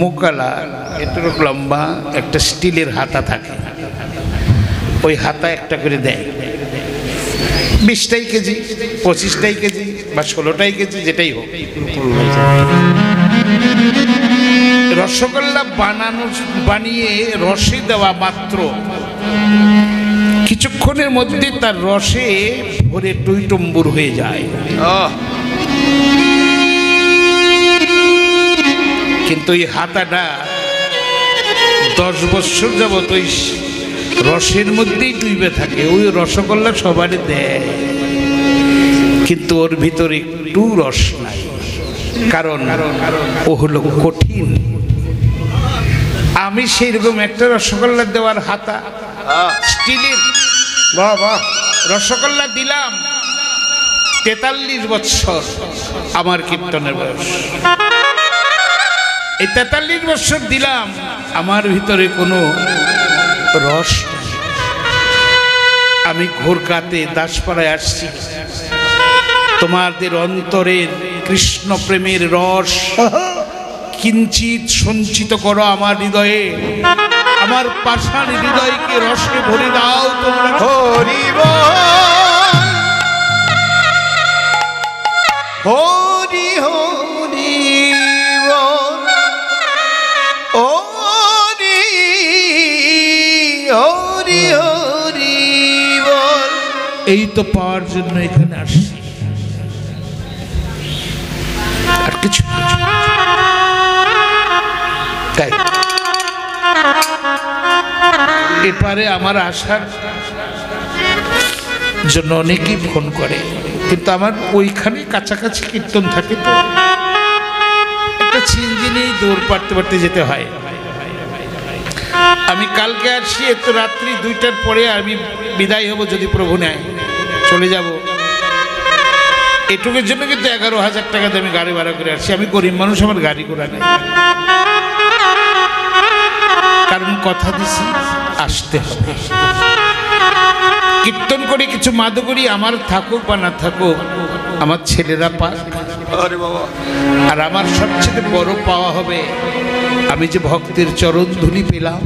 মুকালা এতটুকু লম্বা একটা স্টিলের হাতা থাকে, ওই হাতা একটা করে দেয়, 20টাই কেজি, 25টাই কেজি বা 16টাই কেজি, যেটাই হোক। রসগোল্লা বানিয়ে রসে দেওয়া মাত্র কিছুক্ষণের মধ্যে তার রসে ভরে টইটম্বুর হয়ে যায়। কিন্তু এই হাতাটা 10 বছর যাবত ওই রসের মধ্যেই ডুবে থাকে। ওই রসগোল্লা সবারই দেয়, কিন্তু ওর ভিতরে একটু রস নাই, কারণ ও হলো কঠিন। আমি সেই রকম একটা রসগোল্লা দেওয়ার হাতা স্টিলের রসগোল্লা দিলাম, 43 বছর আমার কীর্তনের বয়স। এই 43 বছর দিলাম, আমার ভিতরে কোনো রস। আমি ঘোরকাতে দাসপাড়ায় আসছি, তোমাদের অন্তরের কৃষ্ণ প্রেমের রস কিঞ্চিত সঞ্চিত করো আমার হৃদয়ে, আমার পাষাণ হৃদয়কে রসে ভরে দাও তোমরা। হরি হরি হরি হরি হরি হরি বল। এই তো পাওয়ার জন্য এখানে আসছি, আর কিছু তাই। এপারে আমার আসার জন্য অনেকেই ফোন করে, কিন্তু আমার ওইখানে কাছাকাছি কীর্তন থাকে, তো একটা চিনজি নিয়েই দৌড় পারতে পারতে যেতে হয়। আমি কালকে আসছি, এত রাত্রি 2টার পরে আমি বিদায় হব, যদি প্রভু নেয় চলে যাব। এটুকুর জন্য কিন্তু 11,000 টাকা দিয়ে আমি গাড়ি ভাড়া করে আসছি। আমি গরিব মানুষ, আমার গাড়ি ঘোড়া নেই, কারণ কথা দিছি আসতে হবে। কীর্তন করে কিছু মাদুগুরি আমার থাকুক বা না থাকুক, আমার ছেলেরা পাক। আর আমার সবচেয়ে বড় পাওয়া হবে আমি যে ভক্তের চরণ ধুলি পেলাম।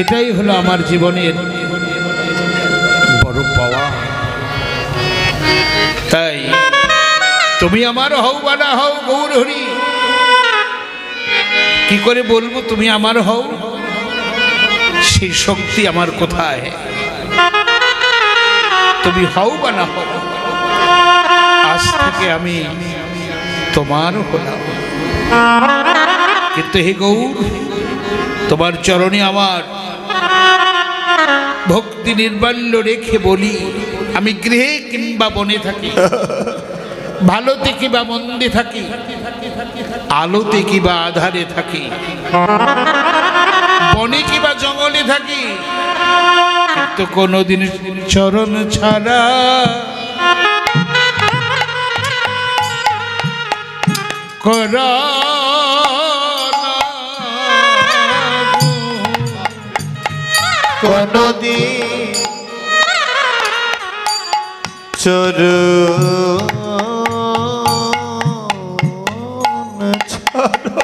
এটাই হলো আমার জীবনের বড় পাওয়া। তাই তুমি আমার হও বা না হও গৌর হরি, কি করে বলবো তুমি আমার হও? সেই শক্তি আমার কোথায়? তুমি হও বা না হও, আজ থেকে আমি তোমার হলাম। কিন্তু হে গৌর, তোমার চরণে আমার ভক্তি নির্বাল্য রেখে বলি, আমি গৃহে কিংবা বনে থাকি, ভালোতে কিবা মন্দে থাকি, আলোতে কিবা আধারে থাকি, বনে কিবা জঙ্গলে থাকি, কিন্তু কোনোদিন চরণ ছাড়া করা কোনদিন চরণ ছাড়ো।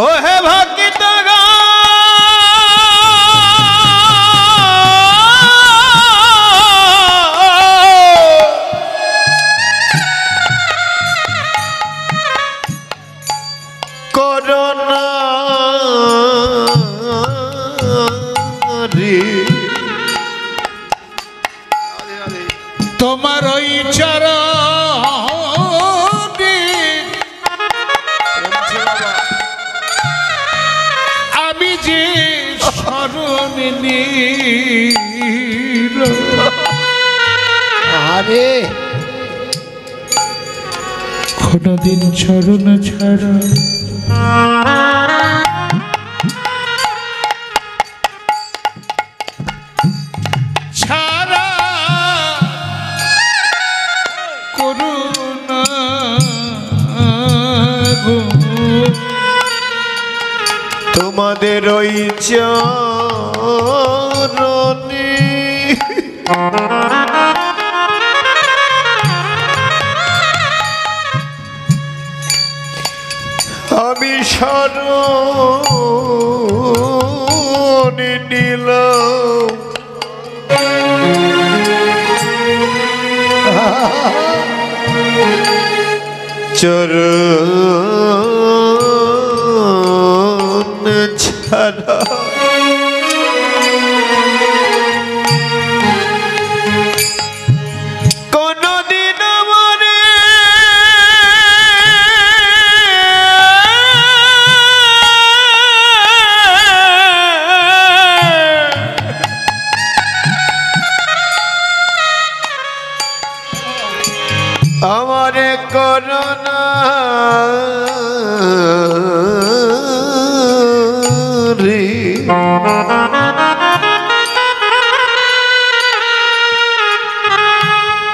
ও হে ভক্ত করোনা রে, তোমার ওই চরণে আমি যে শরণ নিল, আরে কোনদিন চরণ ছাড়া ছাড়া করুণা গো, তোমাদের ওই চরণ আমি শরণ নিলাম চরণ ছাড়া কোনদিন মনে আমারে করোনা রে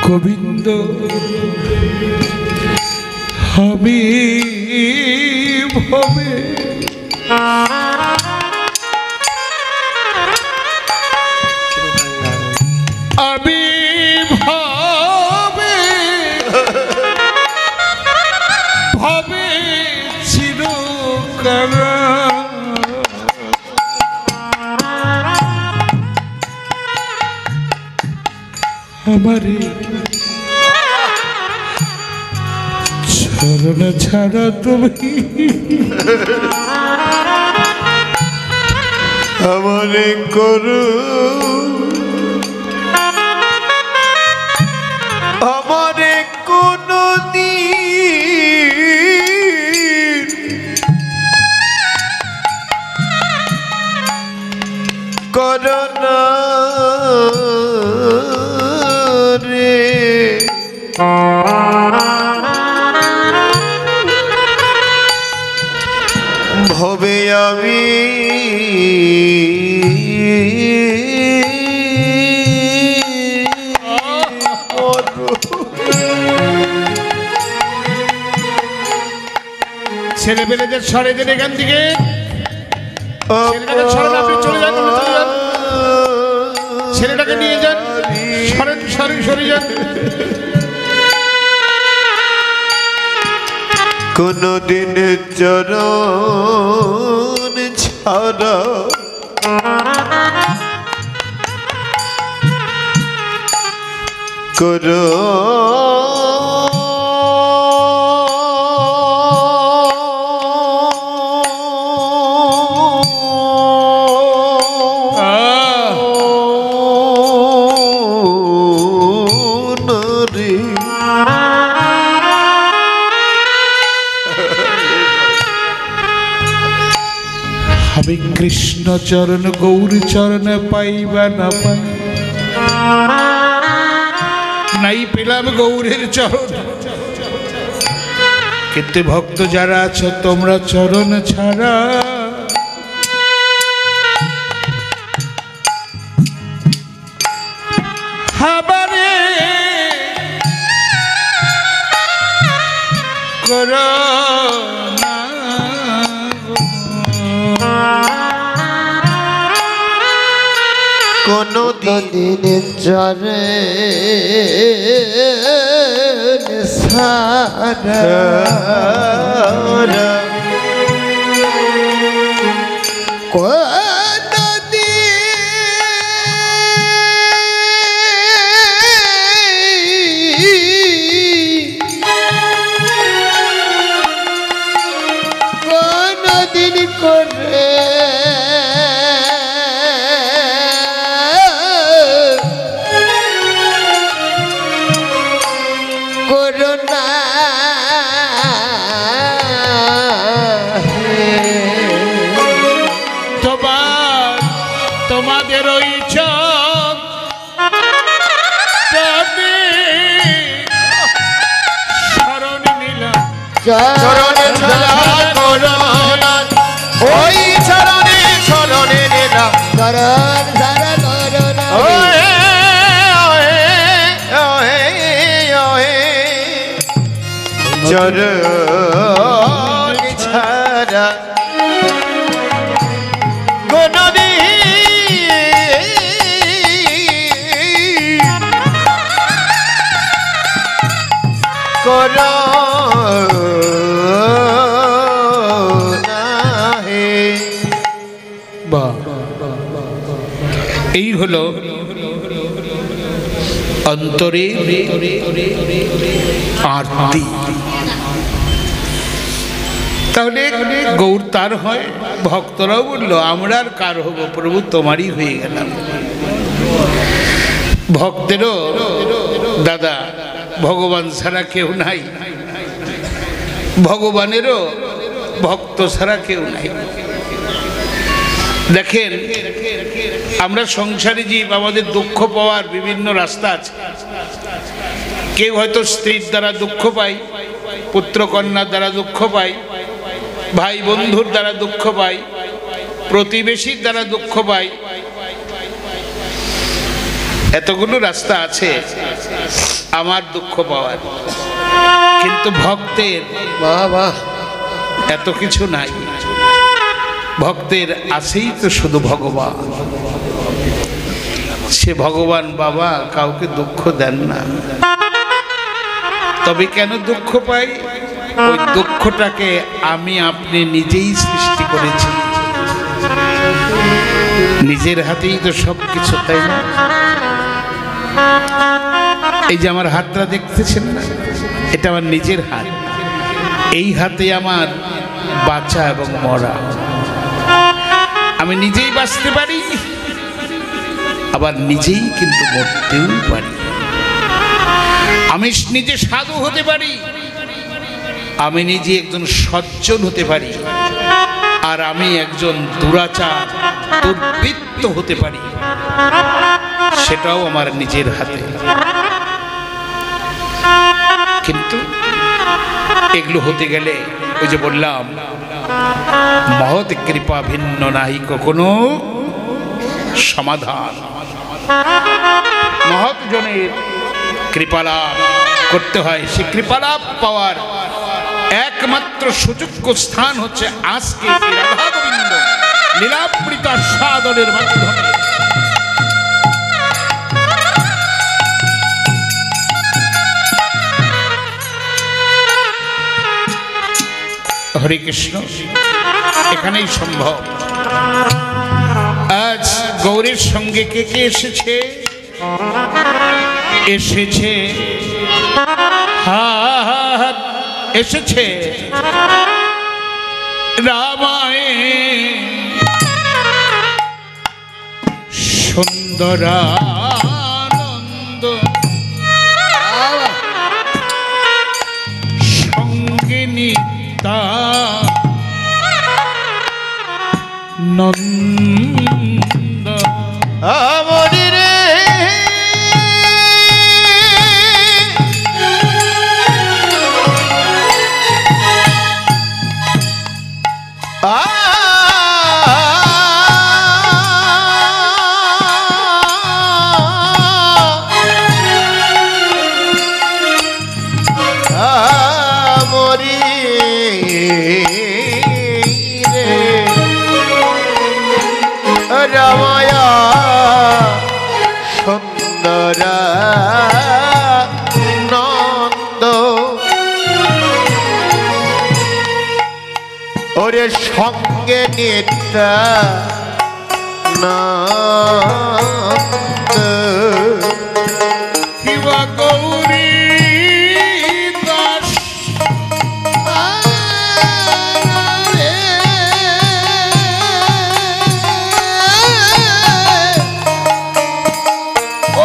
গোবিন্দ আমি ভবে আমি ভবে ভবে চিরকারা আমারে চরণ ছাড়া তুমি আমারে করো আমারে কোনো দিন করোনা রে ভবে আমি ছেলেপেলেদের সরে দেন এখান থেকে ছেলেটাকে সরেন আপনি চলে যান ছেলেটাকে নিয়ে যান সরেন সরে সরে যান কোনদিন চরণ ছাড়া করো আমি কৃষ্ণ চরণ গৌরী চরণ পাইবা না পাই নাই পেলাম গৌরের চরণ কিন্তু ভক্ত যারা আছো তোমরা চরণ ছাড়া হাবারে করো কোনো দিন চরে সারা দিন করে করোনা তোমাদের ওই চোখ শরণ নিলাম চরণে ছাড়া করোনা ওই চরণে নিলাম চরণ সারা করোনা চরণ ছাড়া কোনদিন না হে। বাহ, এই হলো অন্তরে আরতি। তাহলে গৌর তার হয়, ভক্তরাও বললো আমরা আর কার হব প্রভু, তোমারই হয়ে গেলাম। ভক্তেরও দাদা ভগবান ছাড়া কেউ নাই, ভগবানেরও ভক্ত ছাড়া কেউ নাই। দেখেন আমরা সংসারী জীব, আমাদের দুঃখ পাওয়ার বিভিন্ন রাস্তা আছে। কেউ হয়তো স্ত্রীর দ্বারা দুঃখ পায়, পুত্র কন্যার দ্বারা দুঃখ পায়, ভাই বন্ধুর দ্বারা দুঃখ পায়, প্রতিবেশীর দ্বারা দুঃখ পায়। এতগুলো রাস্তা আছে আমার দুঃখ পাওয়ার, কিন্তু ভক্তের বাহ বাহ, এত কিছু নাই। ভক্তের আছেই তো শুধু ভগবান। সে ভগবান বাবা কাউকে দুঃখ দেন না। তবে কেন দুঃখ পাই? ওই দুঃখটাকে আমি আপনি নিজেই সৃষ্টি করেছি, নিজের হাতেই তো সব কিছু, তাই না? এই যে আমার হাতটা দেখতেছেন না, এটা আমার নিজের হাত। এই হাতে আমার বাঁচা এবং মরা। আমি নিজেই বাঁচতে পারি, আবার নিজেই কিন্তু মরতেও পারি। আমি নিজে সাধু হতে পারি, আমি নিজে একজন সজ্জন হতে পারি, আর আমি একজন দুরাচার দুর্বৃত্ত হতে পারি, সেটাও আমার নিজের হাতে। কিন্তু এগুলো হতে গেলে ওই যে বললাম, মহৎ কৃপা ভিন্ন নাই কোনো সমাধান। মহৎ জনের কৃপালাভ করতে হয়। সে কৃপালাভ পাওয়ার একমাত্র সুযোগ্য স্থান হচ্ছে আজকে এই রাধা গোবিন্দ লীলামৃত আস্বাদনের মাধ্যমে। হরে কৃষ্ণ, এখানেই সম্ভব। আজ গৌরের সঙ্গে কে কে এসেছে? এসেছে হাত এসেছে রামায়ণ সুন্দরানন্দ সঙ্গে নিতা নন্দ আমরি রে আমরি রামায়া সুন্দরা নন্দ ওরে সঙ্গে নিতা নন্দ শিবা গৌরী দাস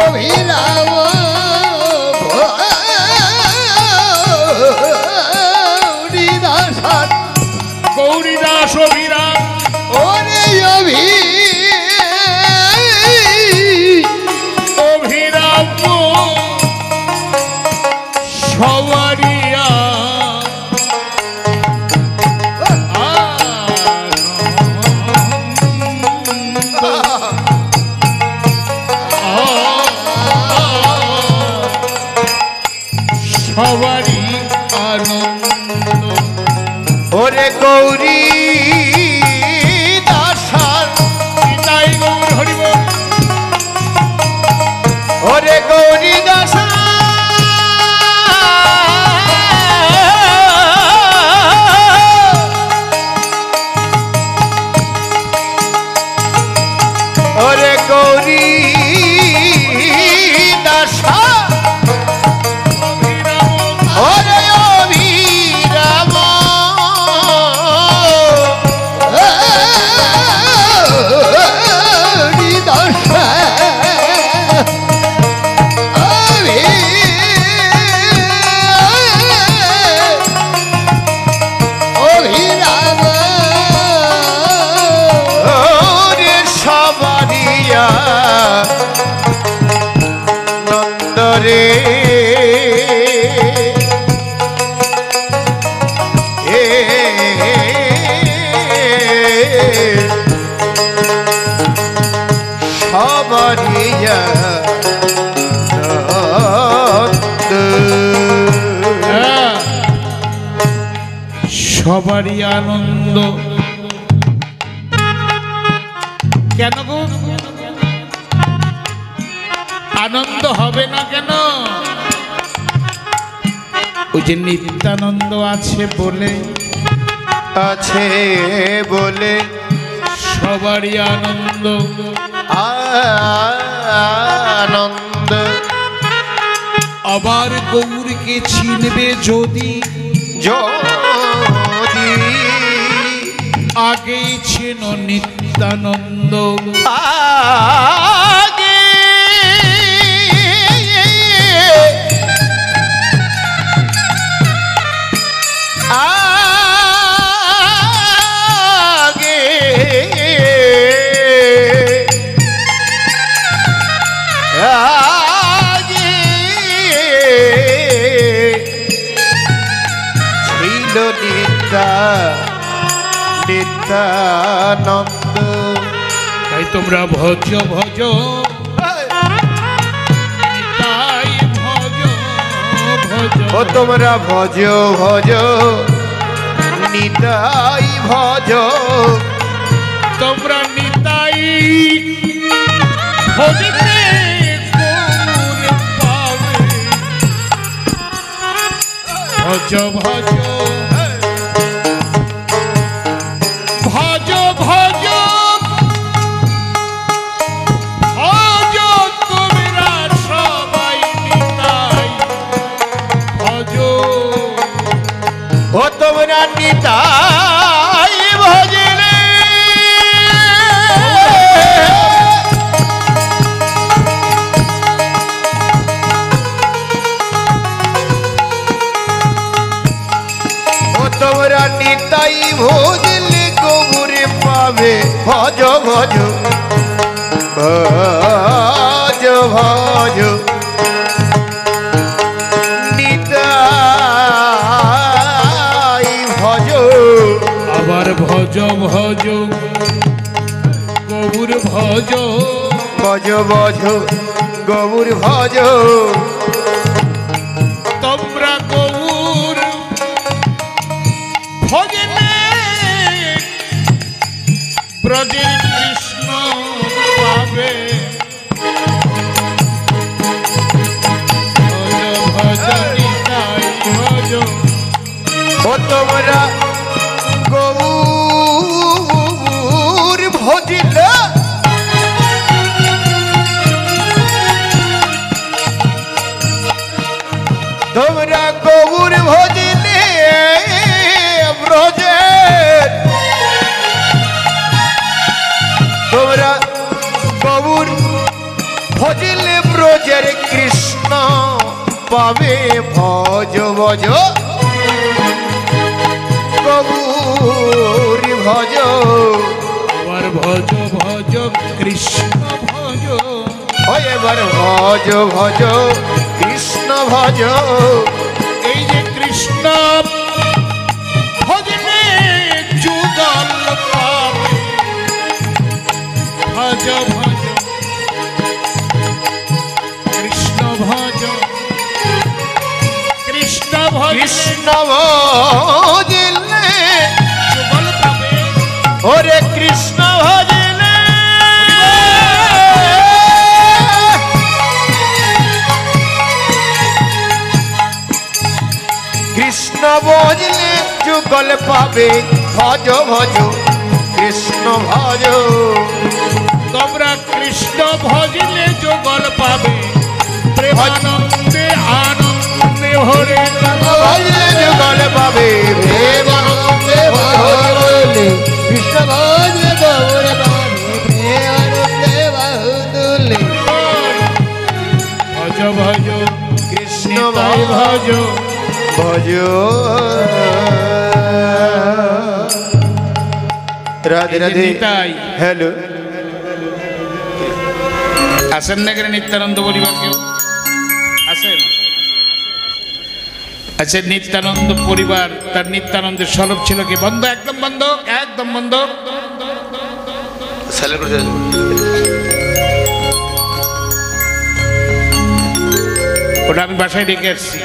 অভিরাম হরিদাস, গৌরী দাস অভিরাম ওরে অভিরাম সবারিয়া সবারই আনন্দ। ওরে গৌরী দাসার তাই গৌর হরিবল ওরে গৌরী দাসার সবারই আনন্দ। কেন গো আনন্দ হবে না কেন? ওই যে নিত্যানন্দ আছে বলে, আছে বলে সবারই আনন্দ। আনন্দ। আবার গৌরকে চিনবে যদি, যদি আগেই ছিল নিত্যানন্দ। আগে আগে আগে ছিল নিত্যানন্দ। তাই তোমরা ভজ ভজ, তাই ভজ ভজ। ও তোমরা ভজ ভজ নিতাই ভজ। তোমরা নিতাই ভজতে গৌর পাবে। ভজ ভজ ভজ ভজ ভজ তোমরা সবাই নিতাই ভজ। ও তোমরা নিতাই ভজলে ও তোমরা নিতাই ভজলে গৌরে পাবে। ভজ ভজ ভজ ভজ নিতাই ভজ। আবার ভজ ভজ গৌর ভজ। ভজ ভজ গৌর ভজ। তোমরা গৌর ভজনে ব্রজের কৃষ্ণ পাবে। ভজ ভজ নিতাই ভজ। ও তোমরা গৌর ভজিলে তোমরা গৌর ভজিলে ব্রজের তোমরা গৌর ভজিলে ব্রজের কৃষ্ণ পাবে। ভজ ভজ গৌর ভজ। আবার ভজ ভজ কৃষ্ণ ভজ। ও এবার ভজ ভজ কৃষ্ণ ভজ। এই যে কৃষ্ণ ভজনে যুগল পাবে। ভজ ভজ কৃষ্ণ ভজ। কৃষ্ণ ভজ কৃষ্ণ ভজিলে যুগল পাবে। ওরে কৃষ্ণ ভজিলে কৃষ্ণ ভজলে যুগল পাবে। ভজ ভজ কৃষ্ণ ভজ। তোমরা কৃষ্ণ ভজলে যুগল পাবে। প্রেমানন্দে আনন্দে ভরে ভজলে যুগল পাবে। প্রেমানন্দে ভজলে কৃষ্ণ ভজ গৌর পাবে। প্রেমানন্দে বাহুদুলে ভজ ভজ কৃষ্ণ নিতাই ভজ। ভজ। রাধে রাধে। নিতাই হ্যালো আসেন না কেন নিত্যানন্দ পরিবার কেউ আসেন? আচ্ছা নিত্যানন্দ পরিবার তার নিত্যানন্দের স্বরূপ ছিল কি? বন্ধ, একদম বন্ধ, একদম বন্ধ। ওটা আমি বাসায় রেখে আসছি।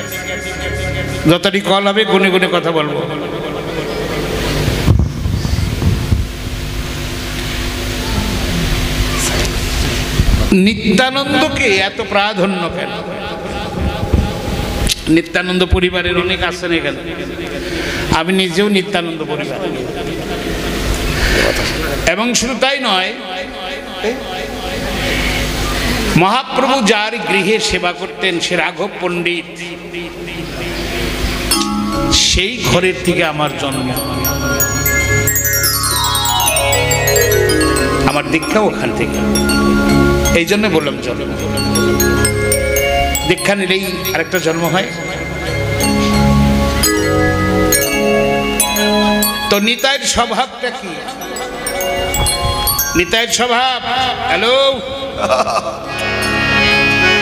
যতটি কল হবে গুনে গুনে কথা বলবো। নিত্যানন্দকে এত প্রাধান্য কেন? নিত্যানন্দ পরিবারের অনেক আছেন এখানে, আমি নিজেও নিত্যানন্দ পরিবার। এবং শুধু তাই নয়, মহাপ্রভু যার গৃহে সেবা করতেন সে রাঘব পণ্ডিত, সেই ঘরের থেকে আমার জন্ম, আমার দীক্ষা ওখান থেকে। এই জন্য বললাম জন্ম, দীক্ষা নিলেই আরেকটা জন্ম হয়। তো নিতাইয়ের স্বভাবটা কি? নিতাইয়ের স্বভাব, হ্যালো,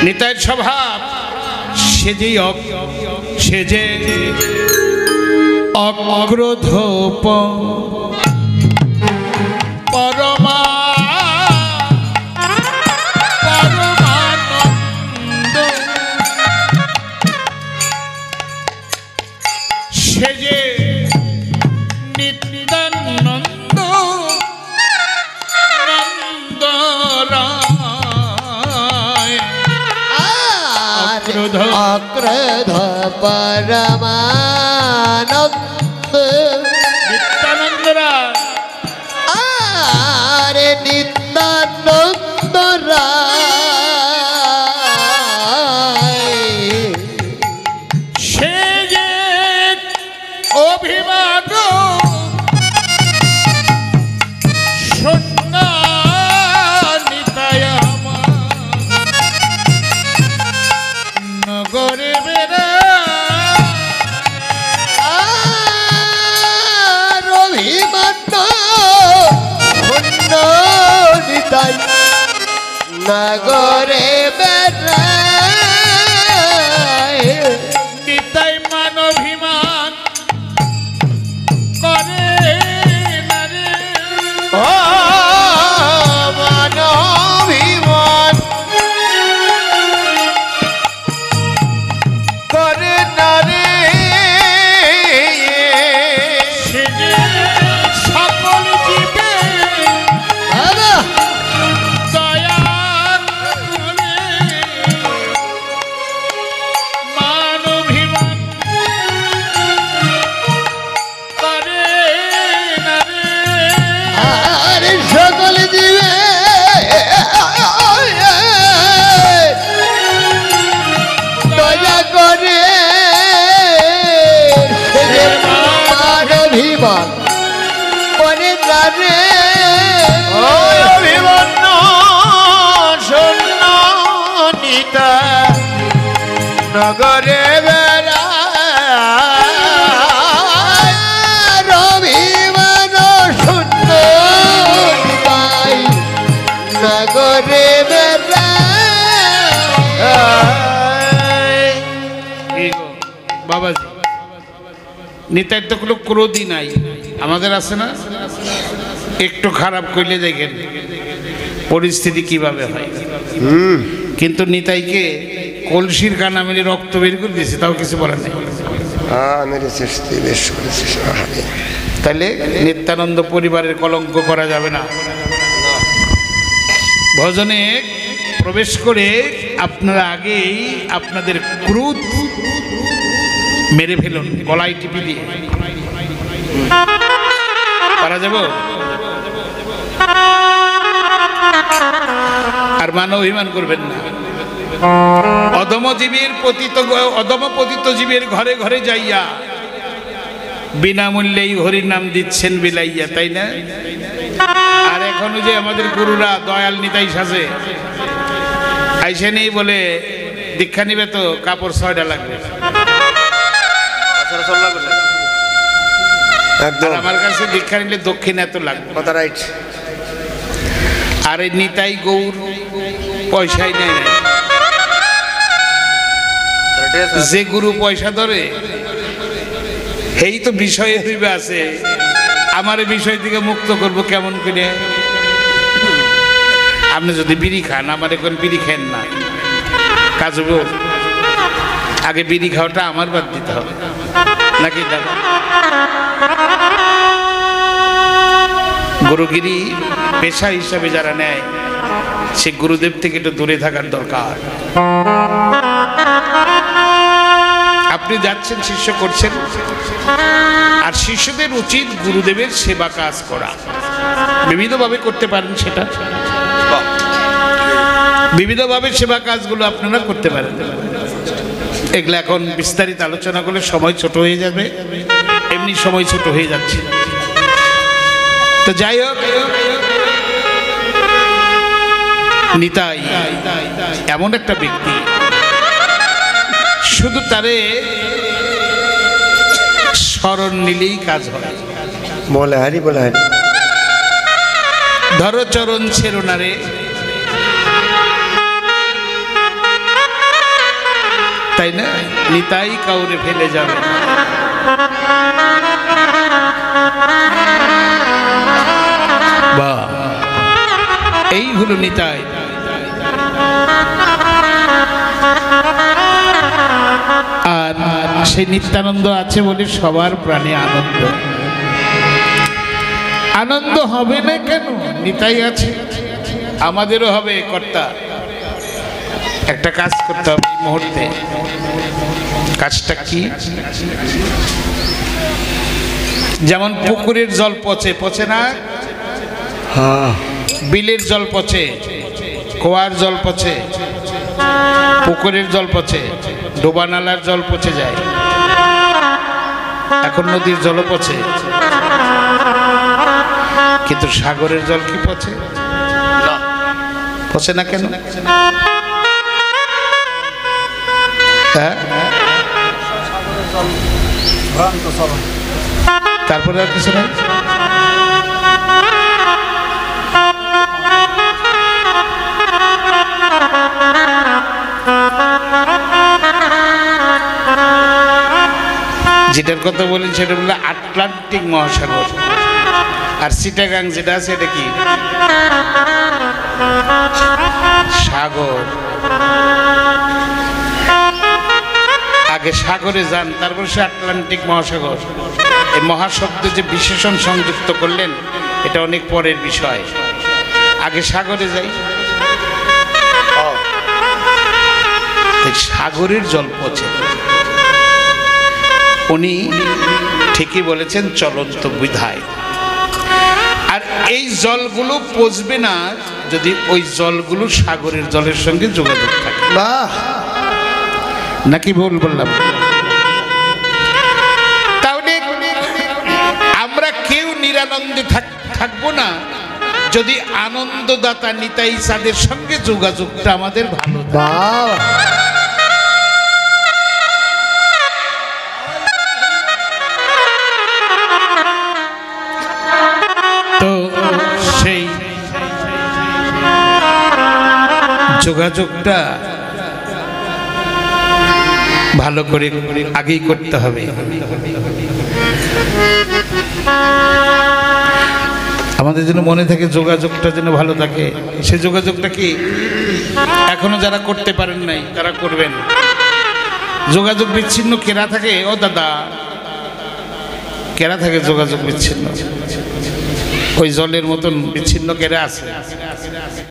নিতাইয়ের স্বভাব সে যে অক্রোধ পরমা পরমানন্দ, সে যে নিত্যানন্দ নন্দরায়, অক্রোধ পরমানন্দ নিত্যানন্দ রায়, আরে নিত্যানন্দ রায়, সে যে অভিমান শূন্য নিতাই আমার নগরে বেড়ায়, আর অভিমান্য শূন্য নিতাই নগরে বেড়ায়, নিতাই মান অভিমান করে না রে, ও মানবিমান করে না রে, সে যে সকল জীবে বাবা দয়া করে মান অভিমান করে না রে, আর সকল দিবে দয়া করে অভিমান করে না রে, ওই অভিমন্য শূন্য নিতা নগরে বেড়ায়, আর অভিমান শূন্য নিতাই নগরে বেড়ায়। এই গো, বাবাজি, নিতাইয়ের তো কোনো ক্রোধই নাই, আমাদের আছে না? একটু খারাপ করলে দেখেন পরিস্থিতি কিভাবে হয়। কিন্তু নিতাইকে কলসির কানা মিলে রক্ত বের করে দিয়েছে, তাও কিছু বলার নেই। মেরেছিস তুই, বেশ করেছিস। তাহলে নিত্যানন্দ পরিবারের কলঙ্ক করা যাবে না। ভজনে প্রবেশ করে আপনারা আগেই আপনাদের ক্রোধ মেরে ফেলুন, গলায় টিপি দিয়ে। পারা যাব? আর মান অভিমান করবেন না। অধম পতিত জীবের ঘরে ঘরে যাইয়া বিনামূল্যেই হরির নাম দিচ্ছেন বিলাইয়া, তাই না? আর এখনো যে আমাদের গুরুরা দয়াল নিতাই সাজে আইসে নেই বলে দীক্ষা নিবে তো কাপড় 6টা লাগবে। একদম আর আমার কাছে দীক্ষা নিলে দক্ষিণ এত লাগবে। কথা রাইট। আর এই নিতাই গৌর পয়সাই নেয় না। যে গুরু পয়সা ধরে এই তো বিষয়ে হইবে আছে, আমার এই বিষয় থেকে মুক্ত করব কেমন করে? আপনি যদি বিড়ি খান, আমার এখন বিড়ি খেন না, কাজ হইব? আগে বিড়ি খাওয়াটা আমার বাদ দিতে হবে নাকি দাদা? গুরুগিরি পেশা হিসাবে যারা নেয় সে গুরুদেব থেকে একটু দূরে থাকার দরকার। আপনি যাচ্ছেন, শিষ্য করছেন, আর শিষ্যদের উচিত গুরুদেবের সেবা কাজ করা। বিবিধভাবে করতে পারেন, সেটা বিবিধভাবে সেবা কাজগুলো আপনারা করতে পারেন। এগুলো এখন বিস্তারিত আলোচনা করলে সময় ছোট হয়ে যাবে, এমনি সময় ছোট হয়ে যাচ্ছে। তো যাই হোক, নিতাই এমন একটা ব্যক্তি, শুধু তারে স্মরণ নিলেই কাজ হয়। বলে হারি, বলে হারি। ধরো চরণ ছেড়ো না রে, তাই না? নিতাই কাউরে ফেলে যাবে। বাহ, এই হলো নিতাই। আর সেই নিত্যানন্দ আছে বলে সবার প্রাণে আনন্দ। আনন্দ হবে না কেন? নিতাই আছে, আমাদেরও হবে। কর্তা, একটা কাজ করতে হবে এই মুহূর্তে। কাজটা কি? যেমন পুকুরের জল পচে, পচে না? হ্যাঁ, বিলের জল পচে, কুয়ার জল পচে, পুকুরের জল পচে, ডোবা নালার জল পচে যায়, এখন নদীর জল পচে। কিন্তু সাগরের জল কি পচে? পচে না কেন? হ্যাঁ, তারপরে আর কিছু নাই। যেটার কথা বলেন সেটা বললো আটলান্টিক মহাসাগর। আর চিটাগাং যেটা আছে এটা কি? সাগর। আগে সাগরে যান, তারপর সে আটলান্টিক মহাসাগর। এই মহাশব্দ যে বিশেষণ সংযুক্ত করলেন, এটা অনেক পরের বিষয়। আগে সাগরে যাই। সাগরের জল পচে। উনি ঠিকই বলেছেন, চলন্ত বিধায়। আর এই জলগুলো পচবে না যদি ওই জলগুলো সাগরের জলের সঙ্গে যোগাযোগ থাকে। বাহ, নাকি ভুল বললাম? তাহলে আমরা কেউ নিরানন্দে থাকবো না যদি আনন্দদাতা নিতাই চাঁদের সঙ্গে যোগাযোগটা আমাদের ভালো। বাহ, তো সেই যোগাযোগটা ভালো করে আগেই করতে হবে। আমাদের যেন মনে থাকে যোগাযোগটা যেন ভালো থাকে। সে যোগাযোগটা কি এখনো যারা করতে পারেন নাই তারা করবেন। যোগাযোগ বিচ্ছিন্ন কেরা থাকে? ও দাদা, কেরা থাকে যোগাযোগ বিচ্ছিন্ন? ওই জলের মতন বিচ্ছিন্ন কেরা আছে?